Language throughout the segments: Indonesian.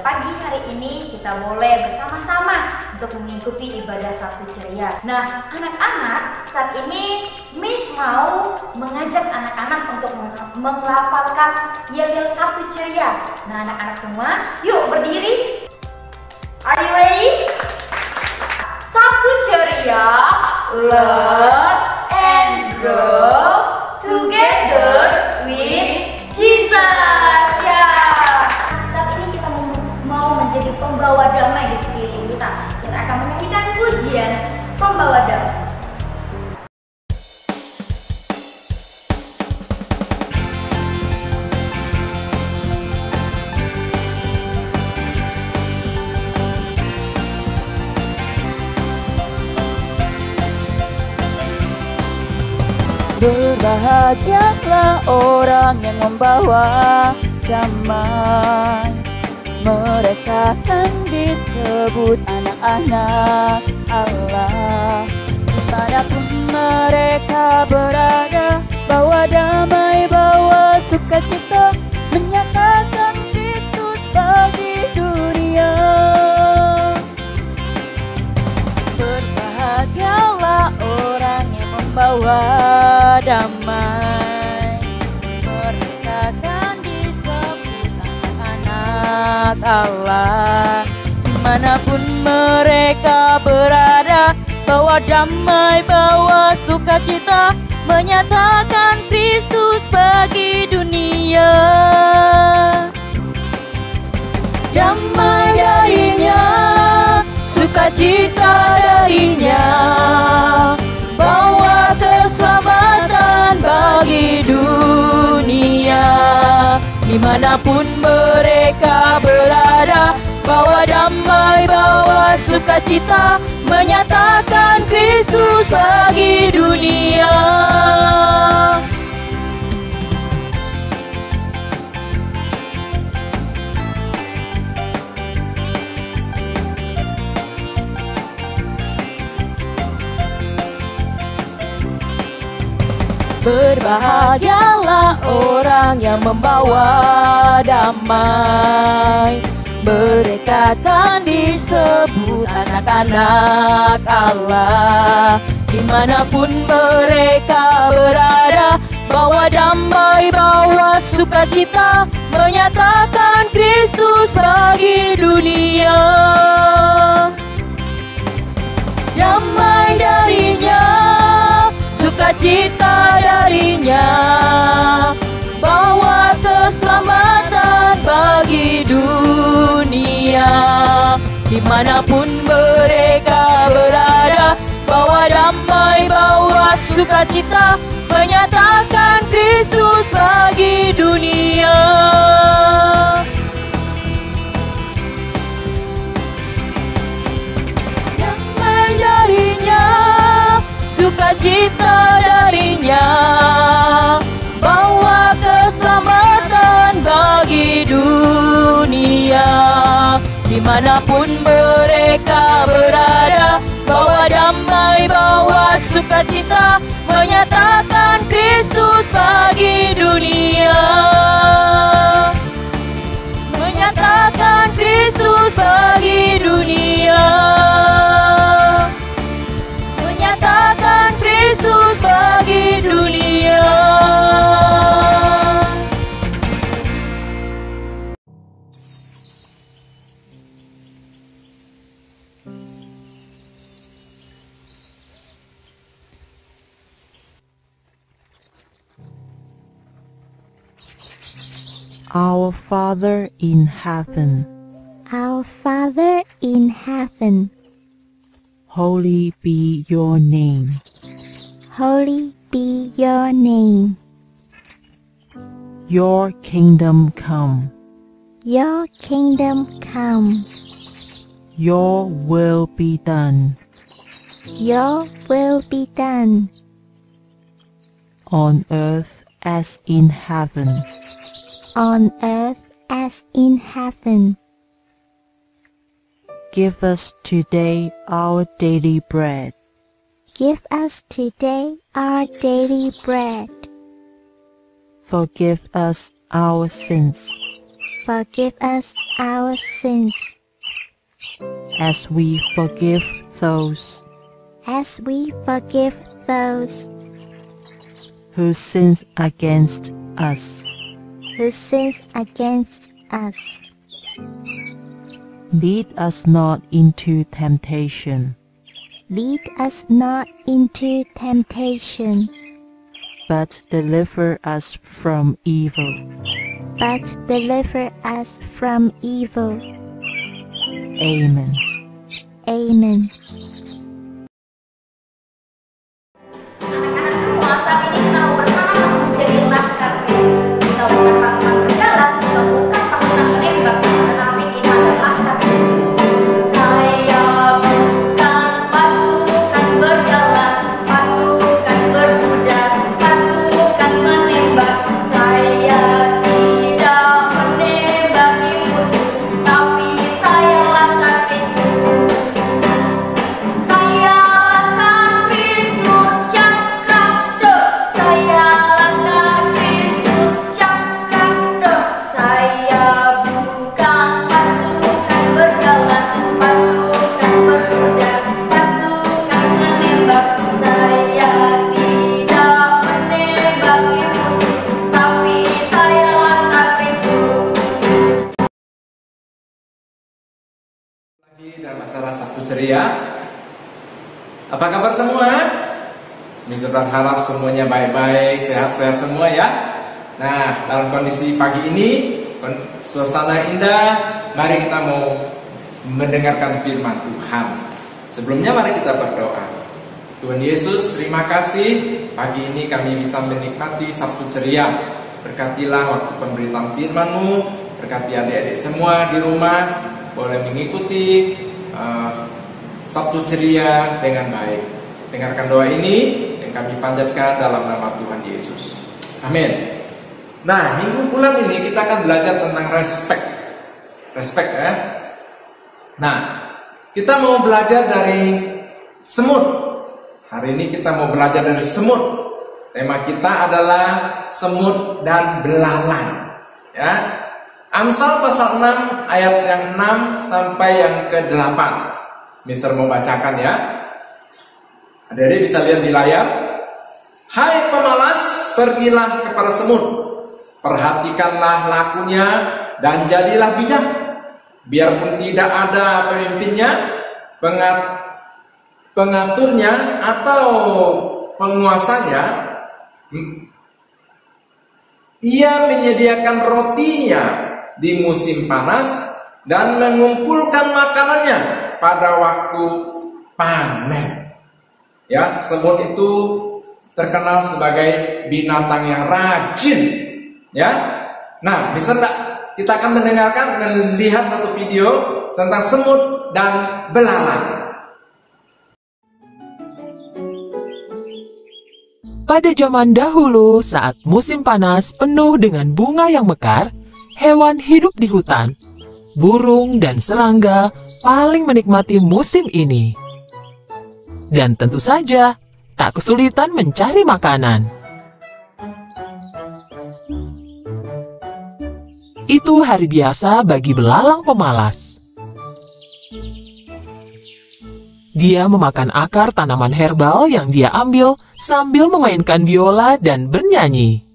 pagi hari ini kita boleh bersama-sama untuk mengikuti ibadah Sabtu Ceria. Nah, anak-anak, saat ini Miss mau mengajak anak-anak untuk melafalkan yel-yel Sabtu Ceria. Nah, anak-anak semua, yuk berdiri. Are you ready? Sabtu Ceria, learn and grow together with Jesus. Ya, saat ini kita mau menjadi pembawa damai di sekeliling kita yang akan menyanyikan pujian pembawa damai. Berbahagialah orang yang membawa damai. Mereka akan disebut anak-anak Allah. Dimanapun mereka berada, bawa damai, bawa sukacita, menyatakan Kristus bagi dunia. Berbahagialah orang yang membawa damai. Mereka akan disebut anak-anak Allah. Dimanapun mereka berada, bawa damai, bawa sukacita, menyatakan Kristus bagi dunia. Damai darinya, sukacita darinya, bawa keselamatan bagi dunia. Dimanapun mereka berada, bawa damai, bawa sukacita, menyatakan Kristus bagi dunia. Berbahagialah orang yang membawa damai. Mereka akan disebut anak-anak Allah. Dimanapun mereka berada, bawa damai, bawa sukacita, menyatakan Kristus bagi dunia. Damai darinya, sukacita darinya, bawa keselamatan bagi dunia. Dimanapun mereka berada, bawa damai, bawa sukacita, menyatakan Kristus bagi dunia. Damai darinya, sukacita darinya, bawa keselamatan bagi dunia. Dimanapun mereka berada, bawa damai, bawa sukacita, menyatakan Kristus bagi dunia. Menyatakan Kristus bagi dunia. Menyatakan Kristus bagi dunia. Our Father in heaven, Our Father in heaven, holy be your name. holy be your name. Your kingdom come. Your kingdom come. Your will be done Your will be done on earth as in heaven. on earth as in heaven. Give us today our daily bread. Give us today our daily bread. Forgive us our sins, forgive us our sins, as we forgive those as we forgive those who sins against us. who sins against us. Lead us not into temptation, Lead us not into temptation, but deliver us from evil. but deliver us from evil. Amen. Amen. Anak-anak semua, saat ini kita mau bersama-sama menjadi laskar Kristus. Kita bukan pasukan berjalan, kita bukan pasukan menembak, tetapi kita adalah laskar Kristus. Saya bukan pasukan berjalan, pasukan berkuda, pasukan menembak. Saya tidak menembaki musuh, tapi saya laskar Kristus. Saya laskar Kristus yang krakdo. Saya laskar Kristus yang krakdo. Saya bukan pasukan berjalan, pasukan berkuda, pasukan menembak. Saya tidak menembaki musuh, tapi saya laskar Kristus. Lagi dalam acara Sabtu Ceria. Apa kabar semua? Bisa berharap semuanya baik-baik, sehat-sehat semua ya. Nah, dalam kondisi pagi ini, suasana indah, mari kita mau mendengarkan firman Tuhan. Sebelumnya mari kita berdoa. Tuhan Yesus, terima kasih pagi ini kami bisa menikmati Sabtu Ceria. Berkatilah waktu pemberitaan firman-Mu, berkati adik-adik semua di rumah boleh mengikuti Sabtu Ceria dengan baik. Dengarkan doa ini yang kami panjatkan dalam nama Tuhan Yesus. Amin. Nah, minggu bulan ini kita akan belajar tentang respect. Respect ya. Nah, kita mau belajar dari semut. Hari ini kita mau belajar dari semut. Tema kita adalah semut dan belalang. Ya. Amsal pasal 6 ayat yang 6 sampai yang ke-8. Mister mau bacakan ya. Adik-adik bisa lihat di layar. Hai pemalas, pergilah kepada semut. Perhatikanlah lakunya dan jadilah bijak. Biarpun tidak ada pemimpinnya, pengaturnya atau penguasanya, ia menyediakan rotinya di musim panas dan mengumpulkan makanannya pada waktu panen. Ya, semut itu terkenal sebagai binatang yang rajin. Ya, nah bisa enggak kita akan mendengarkan dan lihat satu video tentang semut dan belalang. Pada zaman dahulu, saat musim panas penuh dengan bunga yang mekar, hewan hidup di hutan. Burung dan serangga paling menikmati musim ini. Dan tentu saja, tak kesulitan mencari makanan. Itu hari biasa bagi belalang pemalas. Dia memakan akar tanaman herbal yang dia ambil sambil memainkan biola dan bernyanyi.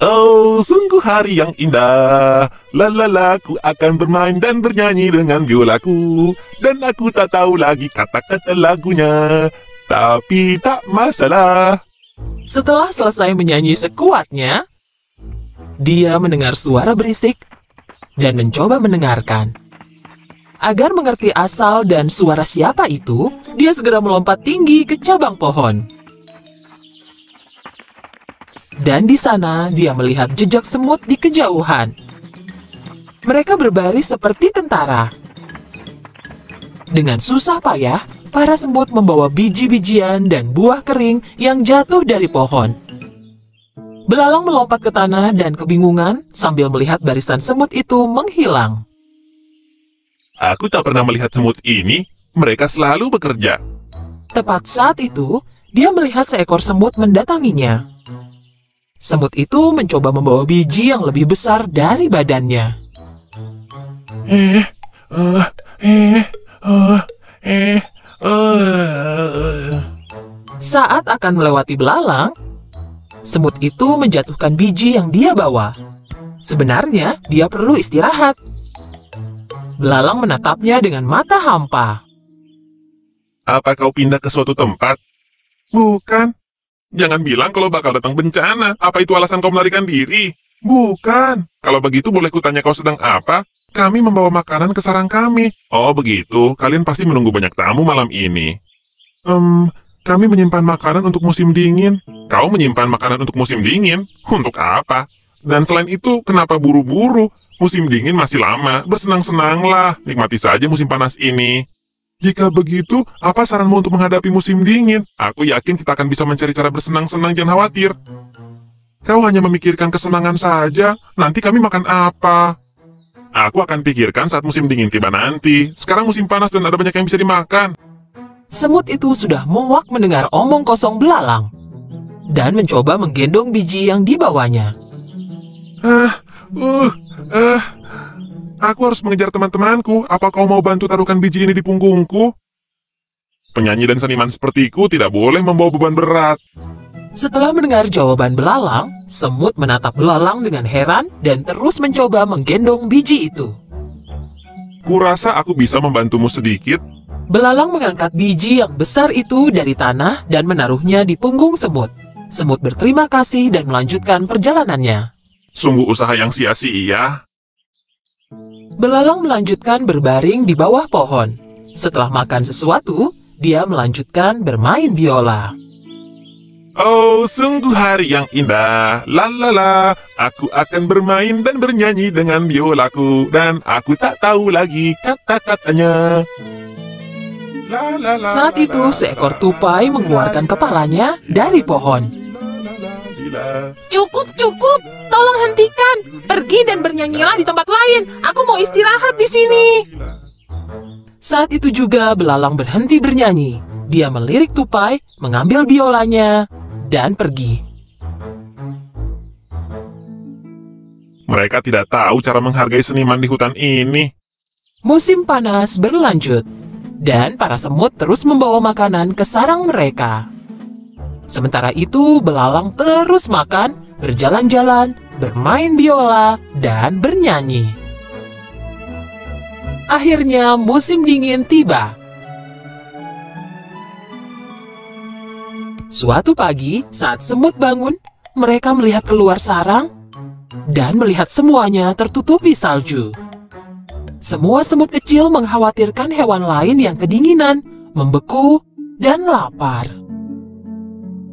Oh, sungguh hari yang indah. Lalala, aku akan bermain dan bernyanyi dengan biolaku. Dan aku tak tahu lagi kata-kata lagunya. Tapi tak masalah. Setelah selesai menyanyi sekuatnya, dia mendengar suara berisik dan mencoba mendengarkan. Agar mengerti asal dan suara siapa itu, dia segera melompat tinggi ke cabang pohon. Dan di sana dia melihat jejak semut di kejauhan. Mereka berbaris seperti tentara. Dengan susah payah, para semut membawa biji-bijian dan buah kering yang jatuh dari pohon. Belalang melompat ke tanah dan kebingungan sambil melihat barisan semut itu menghilang. Aku tak pernah melihat semut ini. Mereka selalu bekerja. Tepat saat itu, dia melihat seekor semut mendatanginya. Semut itu mencoba membawa biji yang lebih besar dari badannya. Saat akan melewati belalang, semut itu menjatuhkan biji yang dia bawa. Sebenarnya, dia perlu istirahat. Belalang menatapnya dengan mata hampa. Apa kau pindah ke suatu tempat? Bukan. Jangan bilang kalau bakal datang bencana. Apa itu alasan kau melarikan diri? Bukan. Kalau begitu boleh kutanya kau sedang apa? Kami membawa makanan ke sarang kami. Oh begitu, kalian pasti menunggu banyak tamu malam ini. Kami menyimpan makanan untuk musim dingin. Kau menyimpan makanan untuk musim dingin? Untuk apa? Dan selain itu, kenapa buru-buru? Musim dingin masih lama, bersenang-senanglah. Nikmati saja musim panas ini. Jika begitu, apa saranmu untuk menghadapi musim dingin? Aku yakin kita akan bisa mencari cara bersenang-senang, jangan khawatir. Kau hanya memikirkan kesenangan saja, nanti kami makan apa? Aku akan pikirkan saat musim dingin tiba nanti. Sekarang musim panas dan ada banyak yang bisa dimakan. Semut itu sudah muak mendengar omong kosong belalang dan mencoba menggendong biji yang dibawanya. Aku harus mengejar teman-temanku. Apa kau mau bantu taruhkan biji ini di punggungku? Penyanyi dan seniman sepertiku tidak boleh membawa beban berat. Setelah mendengar jawaban belalang, semut menatap belalang dengan heran dan terus mencoba menggendong biji itu. Kurasa aku bisa membantumu sedikit. Belalang mengangkat biji yang besar itu dari tanah dan menaruhnya di punggung semut. Semut berterima kasih dan melanjutkan perjalanannya. Sungguh usaha yang sia-sia. Belalang melanjutkan berbaring di bawah pohon. Setelah makan sesuatu, dia melanjutkan bermain biola. Oh, sungguh hari yang indah. Lalala, aku akan bermain dan bernyanyi dengan biolaku. Dan aku tak tahu lagi kata-katanya. Saat itu, seekor tupai mengeluarkan kepalanya dari pohon. Cukup, cukup. Tolong hentikan. Pergi dan bernyanyilah di tempat lain. Aku mau istirahat di sini. Saat itu juga belalang berhenti bernyanyi. Dia melirik tupai, mengambil biolanya, dan pergi. Mereka tidak tahu cara menghargai seniman di hutan ini. Musim panas berlanjut, dan para semut terus membawa makanan ke sarang mereka. Sementara itu, belalang terus makan, berjalan-jalan, bermain biola, dan bernyanyi. Akhirnya, musim dingin tiba. Suatu pagi, saat semut bangun, mereka melihat keluar sarang dan melihat semuanya tertutupi salju. Semua semut kecil mengkhawatirkan hewan lain yang kedinginan, membeku, dan lapar.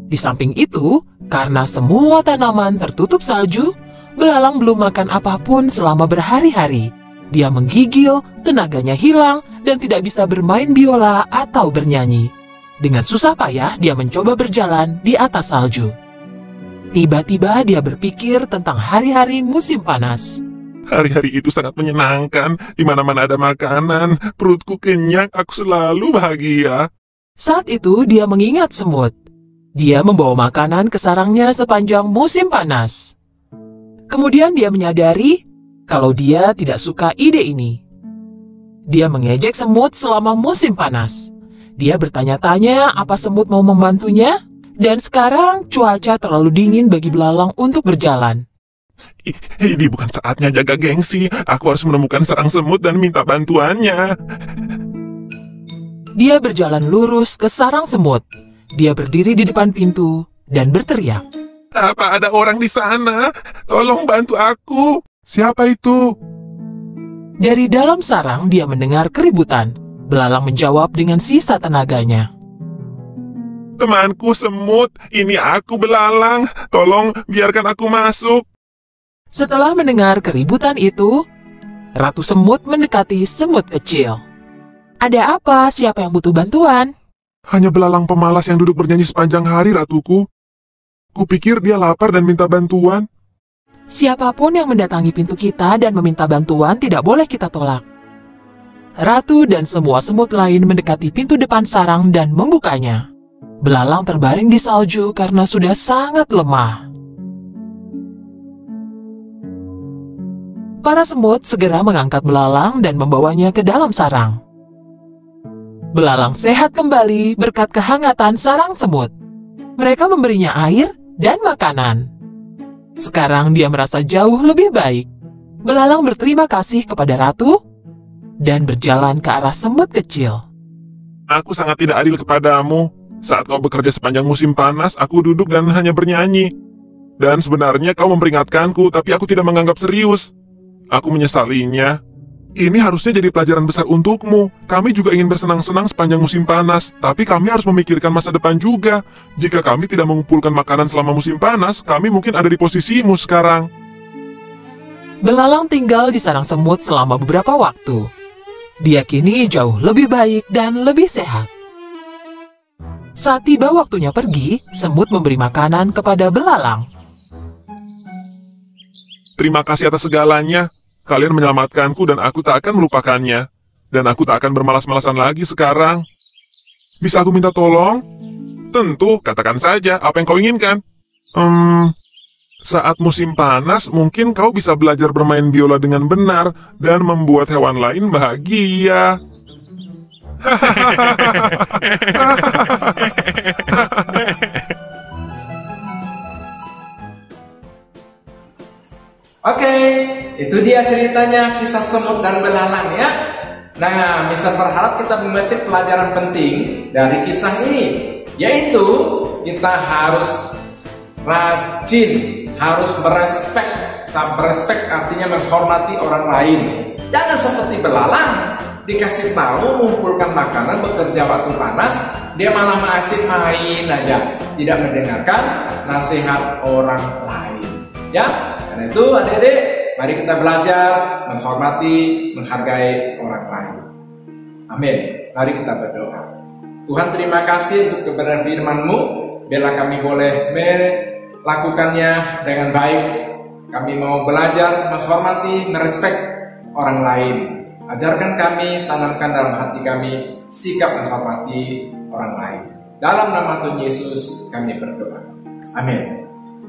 Di samping itu, karena semua tanaman tertutup salju, belalang belum makan apapun selama berhari-hari. Dia menggigil, tenaganya hilang, dan tidak bisa bermain biola atau bernyanyi. Dengan susah payah, dia mencoba berjalan di atas salju. Tiba-tiba dia berpikir tentang hari-hari musim panas. Hari-hari itu sangat menyenangkan. Di mana-mana ada makanan, perutku kenyang, aku selalu bahagia. Saat itu, dia mengingat semut. Dia membawa makanan ke sarangnya sepanjang musim panas. Kemudian dia menyadari kalau dia tidak suka ide ini. Dia mengejek semut selama musim panas. Dia bertanya-tanya apa semut mau membantunya, dan sekarang cuaca terlalu dingin bagi belalang untuk berjalan. Ini bukan saatnya jaga gengsi. Aku harus menemukan sarang semut dan minta bantuannya. Dia berjalan lurus ke sarang semut. Dia berdiri di depan pintu dan berteriak. Apa ada orang di sana? Tolong bantu aku. Siapa itu? Dari dalam sarang dia mendengar keributan. Belalang menjawab dengan sisa tenaganya. Temanku semut, ini aku belalang. Tolong biarkan aku masuk. Setelah mendengar keributan itu, Ratu Semut mendekati semut kecil. Ada apa? Siapa yang butuh bantuan? Hanya belalang pemalas yang duduk bernyanyi sepanjang hari, ratuku. Kupikir dia lapar dan minta bantuan. Siapapun yang mendatangi pintu kita dan meminta bantuan tidak boleh kita tolak. Ratu dan semua semut lain mendekati pintu depan sarang dan membukanya. Belalang terbaring di salju karena sudah sangat lemah. Para semut segera mengangkat belalang dan membawanya ke dalam sarang. Belalang sehat kembali berkat kehangatan sarang semut. Mereka memberinya air dan makanan. Sekarang dia merasa jauh lebih baik. Belalang berterima kasih kepada ratu dan berjalan ke arah semut kecil. Aku sangat tidak adil kepadamu. Saat kau bekerja sepanjang musim panas, aku duduk dan hanya bernyanyi. Dan sebenarnya kau memperingatkanku, tapi aku tidak menganggap serius. Aku menyesalinya. Ini harusnya jadi pelajaran besar untukmu. Kami juga ingin bersenang-senang sepanjang musim panas, tapi kami harus memikirkan masa depan juga. Jika kami tidak mengumpulkan makanan selama musim panas, kami mungkin ada di posisimu sekarang. Belalang tinggal di sarang semut selama beberapa waktu. Dia kini jauh lebih baik dan lebih sehat. Saat tiba waktunya pergi, semut memberi makanan kepada belalang. Terima kasih atas segalanya. Kalian menyelamatkanku dan aku tak akan melupakannya. Dan aku tak akan bermalas-malasan lagi sekarang. Bisa aku minta tolong? Tentu, katakan saja apa yang kau inginkan. Saat musim panas, mungkin kau bisa belajar bermain biola dengan benar dan membuat hewan lain bahagia. Oke, itu dia ceritanya kisah semut dan belalang ya. Nah, Mister berharap kita memetik pelajaran penting dari kisah ini, yaitu kita harus rajin, harus berespek. Berespek artinya menghormati orang lain. Jangan seperti belalang, dikasih tahu mengumpulkan makanan, bekerja waktu panas, dia malah asik main aja, tidak mendengarkan nasihat orang lain. Ya, karena itu adik-adik, mari kita belajar menghormati, menghargai orang lain. Amin. Mari kita berdoa. Tuhan, terima kasih untuk kebenaran firman-Mu. Biarlah kami boleh melakukannya dengan baik. Kami mau belajar menghormati, merespek orang lain. Ajarkan kami, tanamkan dalam hati kami sikap menghormati orang lain. Dalam nama Tuhan Yesus kami berdoa. Amin.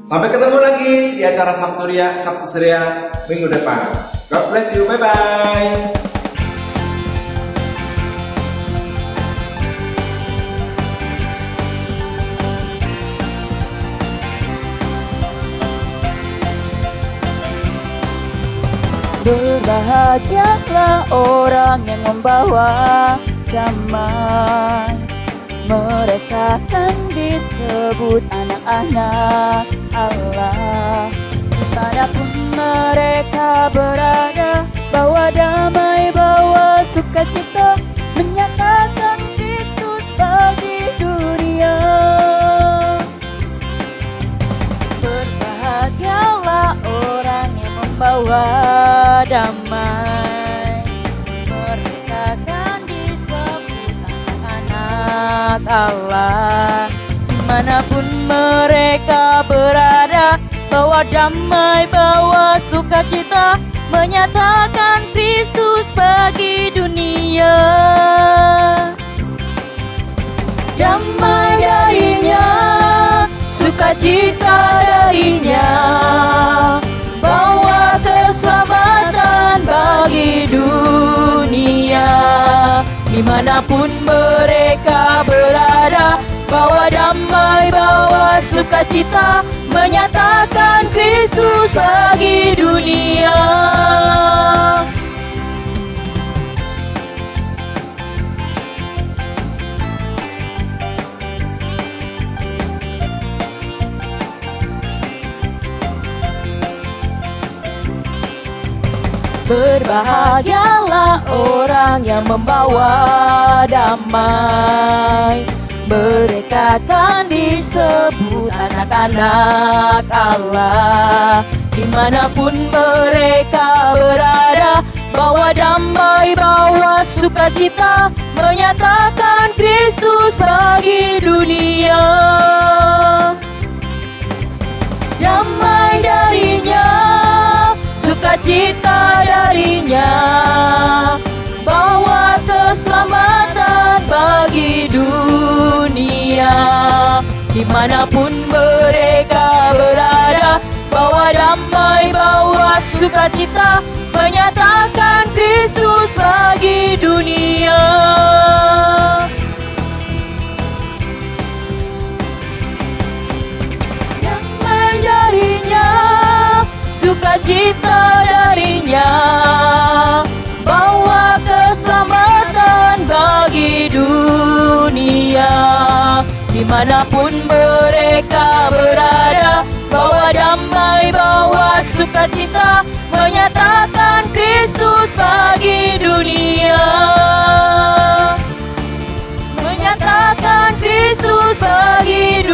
Sampai ketemu lagi di acara Sabtu Ceria minggu depan. God bless you. Bye-bye. Berbahagialah orang yang membawa damai. Mereka akan disebut anak-anak Allah. Dimanapun mereka berada, bawa damai, bawa sukacita, menyatakan Kristus bagi dunia. Berbahagialah orang yang membawa damai. Mereka akan disebut anak-anak Allah. Dimanapun mereka berada, bawa damai, bawa sukacita, menyatakan Kristus bagi dunia. Damai darinya, sukacita darinya, bawa keselamatan bagi dunia. Dimanapun mereka berada, bawa damai, bawa sukacita, menyatakan Kristus bagi dunia. Berbahagialah orang yang membawa damai. Mereka akan disebut anak-anak Allah. Dimanapun mereka berada, bawa damai, bawa sukacita, menyatakan Kristus bagi dunia. Damai darinya, sukacita darinya, bawa keselamatan bagi dunia. Dimanapun mereka berada, bawa bawa damai, bawa sukacita, menyatakan Kristus bagi dunia. Damai darinya, sukacita darinya, bawa keselamatan bagi dunia. Dimanapun mereka berada, bawa damai, bawa sukacita, menyatakan Kristus bagi dunia. Menyatakan Kristus bagi dunia.